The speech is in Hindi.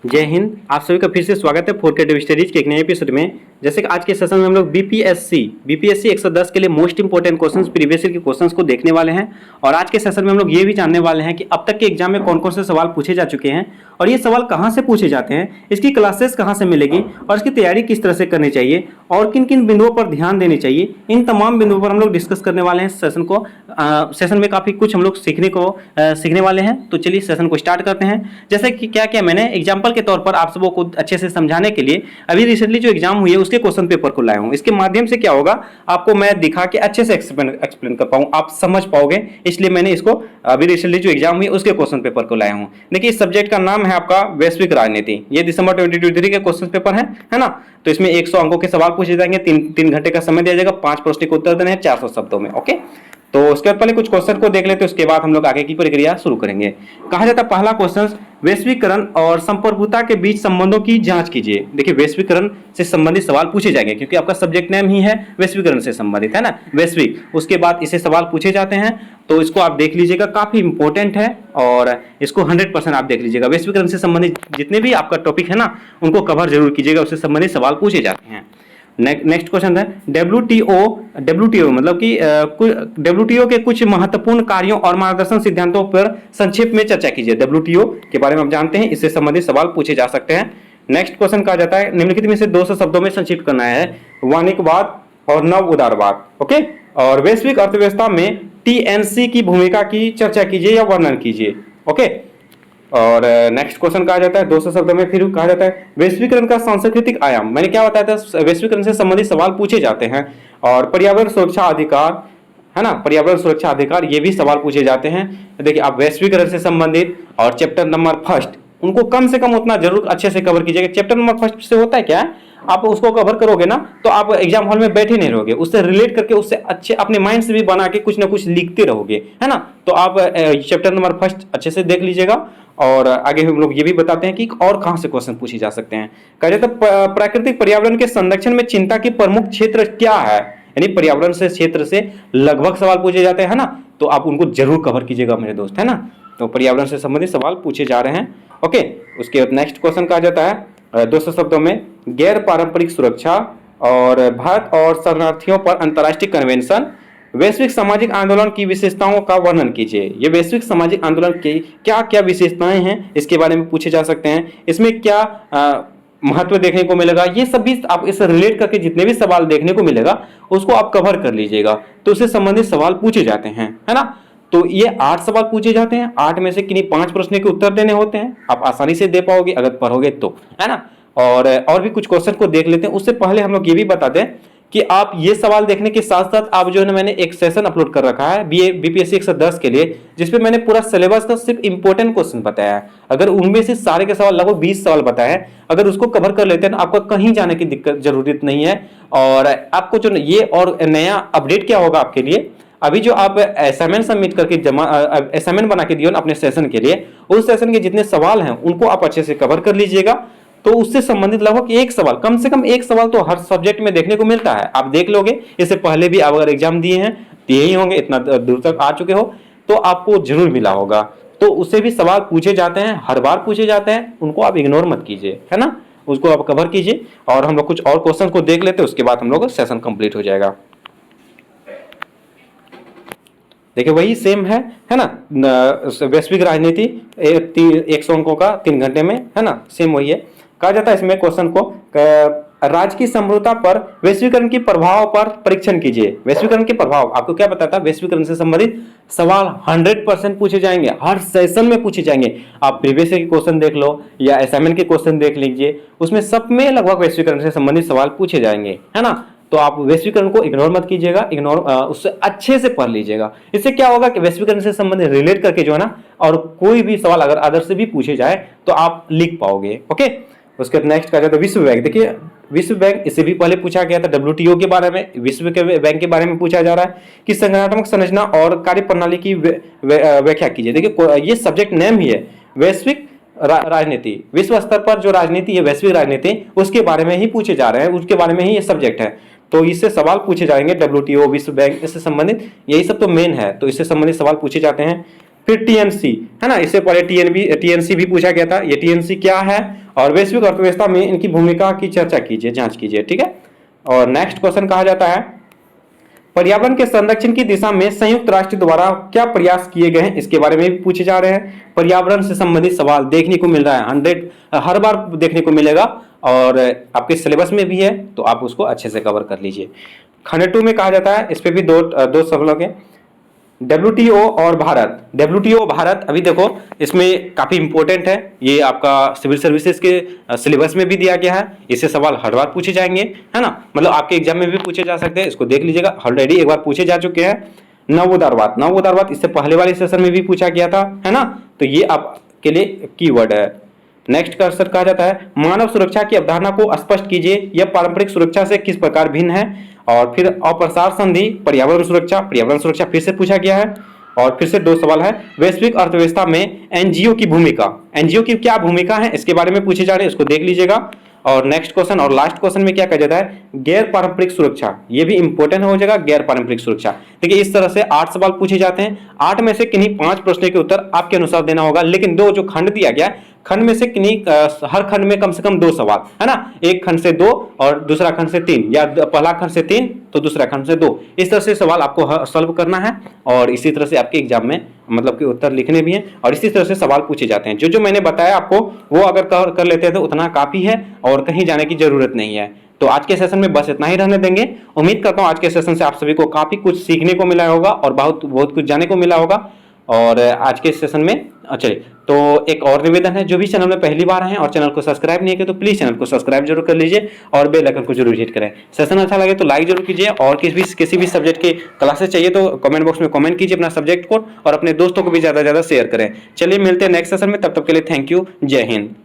जय हिंद। आप सभी का फिर से स्वागत है 4K डेव स्टडीज के एक नए एपिसोड में। जैसे कि आज के सेशन में हम लोग बीपीएससी 110 के लिए most important questions previous year के क्वेश्चंस को देखने वाले हैं। और आज के सेशन में हम लोग ये भी जानने वाले हैं कि अब तक के एग्जाम में कौन कौन से सवाल पूछे जा चुके हैं और ये सवाल कहाँ से पूछे जाते हैं, इसकी क्लासेस कहाँ से मिलेगी और इसकी तैयारी किस तरह से करनी चाहिए और किन किन बिंदुओं पर ध्यान देनी चाहिए। इन तमाम बिंदुओं पर हम लोग डिस्कस करने वाले हैं सेशन को। सेशन में काफ़ी कुछ हम लोग सीखने वाले हैं। तो चलिए सेशन को स्टार्ट करते हैं। जैसे कि क्या क्या मैंने एग्जाम्पल के तौर पर आप सबों को अच्छे से समझाने के लिए अभी रिसेंटली जो एग्जाम हुई है उसके क्वेश्चन पेपर को लाया हूँ। इसके माध्यम से क्या होगा, आपको मैं दिखा के अच्छे से एक्सप्लेन कर पाऊँ, आप समझ पाओगे, इसलिए मैंने इसको अभी रिसेंटली जो एग्जाम हुई है उसके क्वेश्चन पेपर को लाया हूँ। देखिए इस सब्जेक्ट का नाम है आपका वैश्विक राजनीति। ये दिसंबर 2023 के क्वेश्चन पेपर है ना। तो इसमें 100 अंकों के सवाल पूछे जाएंगे, 3 घंटे का समय दिया जाएगा, 5 प्रश्न के उत्तर देने हैं 400 शब्दों में। ओके, तो उसके बाद पहले कुछ क्वेश्चन को देख लेते हैं, उसके बाद हम लोग आगे की प्रक्रिया शुरू करेंगे। कहा जाता है पहला क्वेश्चन, वैश्वीकरण और संप्रभुता के बीच संबंधों की जांच कीजिए। देखिए वैश्वीकरण से संबंधित सवाल पूछे जाएंगे क्योंकि आपका सब्जेक्ट नेम ही है वैश्वीकरण से संबंधित, है ना, वैश्विक। उसके बाद इसे सवाल पूछे जाते हैं, तो इसको आप देख लीजिएगा, काफी इंपॉर्टेंट है और इसको 100% आप देख लीजिएगा। वैश्वीकरण से संबंधित जितने भी आपका टॉपिक है ना उनको कवर जरूर कीजिएगा, उससे संबंधित सवाल पूछे जाते हैं। नेक्स्ट क्वेश्चन है डब्ल्यूटीओ मतलब कि डब्ल्यूटीओ के कुछ महत्वपूर्ण कार्यों और मार्गदर्शन सिद्धांतों पर संक्षेप में चर्चा कीजिए। डब्ल्यूटीओ के बारे में आप जानते हैं, इससे संबंधित सवाल पूछे जा सकते हैं। नेक्स्ट क्वेश्चन कहा जाता है निम्नलिखित में से 200 शब्दों में संक्षिप्त करना है, वाणिज्यवाद और नव उदारवाद। ओके, और वैश्विक अर्थव्यवस्था में टीएनसी की भूमिका की चर्चा कीजिए या वर्णन कीजिए। ओके, और नेक्स्ट क्वेश्चन कहा जाता है 200 शब्दों में, फिर कहा जाता है वैश्वीकरण का सांस्कृतिक आयाम। मैंने क्या बताया था, वैश्वीकरण से संबंधित सवाल पूछे जाते हैं। और पर्यावरण सुरक्षा अधिकार, है ना, पर्यावरण सुरक्षा अधिकार, ये भी सवाल पूछे जाते हैं। देखिए आप वैश्वीकरण से संबंधित और चैप्टर नंबर फर्स्ट उनको कम से कम उतना जरूर अच्छे से कवर कीजिएगा। चैप्टर नंबर फर्स्ट से होता है क्या, आप उसको कवर करोगे ना तो आप एग्जाम हॉल में बैठे नहीं रहोगे, उससे रिलेट करके उससे अच्छे अपने माइंड से भी बना के कुछ ना कुछ लिखते रहोगे, है ना। तो आप चैप्टर नंबर फर्स्ट अच्छे से देख लीजिएगा। और आगे हम लोग ये भी बताते हैं कि और कहां से क्वेश्चन पूछे जा सकते हैं। कहा जाता है प्राकृतिक पर्यावरण के संरक्षण में चिंता की प्रमुख क्षेत्र क्या है, यानी पर्यावरण से क्षेत्र से लगभग सवाल पूछे जाते हैं ना, तो आप उनको जरूर कवर कीजिएगा मेरे दोस्त, है ना। तो पर्यावरण से संबंधित सवाल पूछे जा रहे हैं। ओके, उसके बाद नेक्स्ट क्वेश्चन कहा जाता है 200 शब्दों में गैर पारंपरिक सुरक्षा और भारत और शरणार्थियों पर अंतर्राष्ट्रीय कन्वेंशन, वैश्विक सामाजिक आंदोलन की विशेषताओं का वर्णन कीजिए। ये वैश्विक सामाजिक आंदोलन की क्या क्या विशेषताएं हैं इसके बारे में पूछे जा सकते हैं। इसमें क्या महत्व देखने को मिलेगा, ये सब भी आप इससे रिलेट करके जितने भी सवाल देखने को मिलेगा उसको आप कवर कर लीजिएगा। तो उससे संबंधित सवाल पूछे जाते हैं, है ना। तो ये 8 सवाल पूछे जाते हैं, 8 में से किन्हीं 5 प्रश्न के उत्तर देने होते हैं। आप आसानी से दे पाओगे अगर पढ़ोगे तो, है ना। और भी कुछ क्वेश्चन को देख लेते हैं। उससे पहले हम लोग ये भी बता दें कि आप ये सवाल देखने के साथ साथ आप जो है ना, मैंने एक सेशन अपलोड कर रखा है बीपीएससी 110 के लिए, जिसपे मैंने पूरा सिलेबस का सिर्फ इंपॉर्टेंट क्वेश्चन बताया है। अगर उनमें से सारे के सवाल लगभग 20 सवाल बताए हैं, अगर उसको कवर कर लेते हैं ना, आपको कहीं जाने की दिक्कत जरूरत नहीं है। और आपको जो ये और नया अपडेट क्या होगा आपके लिए, अभी जो आप असाइनमेंट सबमिट करके असाइनमेंट बना के दियो ना अपने सेशन के लिए, उस सेशन के जितने सवाल हैं उनको आप अच्छे से कवर कर लीजिएगा। तो उससे संबंधित लगभग एक सवाल, कम से कम एक सवाल तो हर सब्जेक्ट में देखने को मिलता है। आप देख लोगे, इससे पहले भी आप अगर एग्जाम दिए हैं दिए ही होंगे, इतना दूर तक आ चुके हो तो आपको जरूर मिला होगा। तो उससे भी सवाल पूछे जाते हैं, हर बार पूछे जाते हैं, उनको आप इग्नोर मत कीजिए, है ना, उसको आप कवर कीजिए। और हम लोग कुछ और क्वेश्चन को देख लेते हैं, उसके बाद हम लोग सेशन कंप्लीट हो जाएगा। देखिए वही सेम है ना, वैश्विक राजनीति 100 अंकों का 3 घंटे में, है ना, सेम वही है। कहा जाता है इसमें क्वेश्चन को राज्य की समरूपता पर वैश्वीकरण के प्रभाव पर परीक्षण कीजिए। वैश्वीकरण के प्रभाव आपको क्या बताता है, वैश्वीकरण से संबंधित सवाल 100% पूछे जाएंगे, हर सेशन में पूछे जाएंगे। आप प्रीवियस ईयर के क्वेश्चन देख लो या असाइनमेंट के क्वेश्चन देख लीजिए, उसमें सब में लगभग वैश्वीकरण से संबंधित सवाल पूछे जाएंगे, है ना। तो आप वैश्वीकरण को इग्नोर मत कीजिएगा, उससे अच्छे से पढ़ लीजिएगा। इससे क्या होगा कि वैश्वीकरण से संबंधित रिलेट करके जो है ना, और कोई भी सवाल अगर अदर से भी पूछे जाए तो आप लिख पाओगे। ओके, उसके बाद नेक्स्ट कहा जाता है विश्व बैंक। देखिए विश्व बैंक, इससे भी पहले पूछा गया था डब्ल्यूटीओ के बारे में, विश्व के बैंक के बारे में पूछा जा रहा है कि संगठनात्मक संरचना और कार्यप्रणाली की व्याख्या कीजिए। देखिए ये सब्जेक्ट नेम ही है वैश्विक राजनीति, विश्व स्तर पर जो राजनीति है वैश्विक राजनीति, उसके बारे में ही पूछे जा रहे हैं, उसके बारे में ही ये सब्जेक्ट है। तो इससे सवाल पूछे जाएंगे, डब्ल्यूटीओ, विश्व बैंक, इससे संबंधित यही सब तो मेन है, तो इससे संबंधित सवाल पूछे जाते हैं। फिर टीएनसी है ना, इससे पहले टीएनसी भी पूछा गया था, ये टीएनसी क्या है, और वैश्विक अर्थव्यवस्था में इनकी भूमिका की चर्चा कीजिए, जांच कीजिए, ठीक है। और नेक्स्ट क्वेश्चन कहा जाता है पर्यावरण के संरक्षण की दिशा में संयुक्त राष्ट्र द्वारा क्या प्रयास किए गए हैं, इसके बारे में भी पूछे जा रहे हैं। पर्यावरण से संबंधित सवाल देखने को मिल रहा है, 100 हर बार देखने को मिलेगा, और आपके सिलेबस में भी है, तो आप उसको अच्छे से कवर कर लीजिए। खंड 2 में कहा जाता है, इस पे भी दो सवालों के WTO और भारत। WTO भारत, अभी देखो इसमें काफी इंपॉर्टेंट है, ये आपका सिविल सर्विसेज के सिलेबस में भी दिया गया है, इससे सवाल हर बार पूछे जाएंगे, है ना, मतलब आपके एग्जाम में भी पूछे जा सकते हैं, इसको देख लीजिएगा, ऑलरेडी एक बार पूछे जा चुके हैं। नवोदारवाद इससे पहले वाले सेशन में भी पूछा गया था, है ना, तो ये आपके लिए कीवर्ड है। नेक्स्ट का आंसर कहा जाता है मानव सुरक्षा की अवधारणा को स्पष्ट कीजिए, यह पारंपरिक सुरक्षा से किस प्रकार भिन्न है। और फिर अप्रसार संधि, पर्यावरण सुरक्षा फिर से पूछा गया है। और फिर से 2 सवाल है, वैश्विक अर्थव्यवस्था में एनजीओ की क्या भूमिका है, इसके बारे में पूछे जा रहे हैं, इसको देख लीजिएगा। और नेक्स्ट क्वेश्चन और लास्ट क्वेश्चन में क्या कहा जाता है, गैर पारंपरिक सुरक्षा, ये भी इंपॉर्टेंट हो जाएगा, गैर पारंपरिक सुरक्षा। देखिए इस तरह से 8 सवाल पूछे जाते हैं, 8 में से किन्हीं 5 प्रश्नों के उत्तर आपके अनुसार देना होगा, लेकिन 2 जो खंड दिया गया, खंड में से किन्हीं हर खंड में कम से कम 2 सवाल, है ना, एक खंड से 2 और दूसरा खंड से 3, या पहला खंड से 3 तो दूसरा खंड से 2, इस तरह से सवाल आपको सॉल्व करना है, और इसी तरह से आपके एग्जाम में मतलब कि उत्तर लिखने भी हैं, और इसी तरह से सवाल पूछे जाते हैं। जो मैंने बताया आपको वो अगर कर लेते हैं तो उतना काफी है, और कहीं जाने की जरूरत नहीं है। तो आज के सेशन में बस इतना ही रहने देंगे। उम्मीद करता हूँ आज के सेशन से आप सभी को काफी कुछ सीखने को मिला होगा, और बहुत कुछ जाने को मिला होगा। और आज के सेशन में चलिए, तो एक और निवेदन है, जो भी चैनल में पहली बार हैं और चैनल को सब्सक्राइब नहीं किया तो प्लीज चैनल को सब्सक्राइब जरूर कर लीजिए, और बेल आइकन को जरूर हिट करें। सेशन अच्छा लगे तो लाइक जरूर कीजिए, और किसी भी सब्जेक्ट के क्लासेस चाहिए तो कमेंट बॉक्स में कमेंट कीजिए अपना सब्जेक्ट कोड, और अपने दोस्तों को भी ज्यादा शेयर करें। चलिए मिलते हैं नेक्स्ट सेशन में, तब तक के लिए थैंक यू, जय हिंद।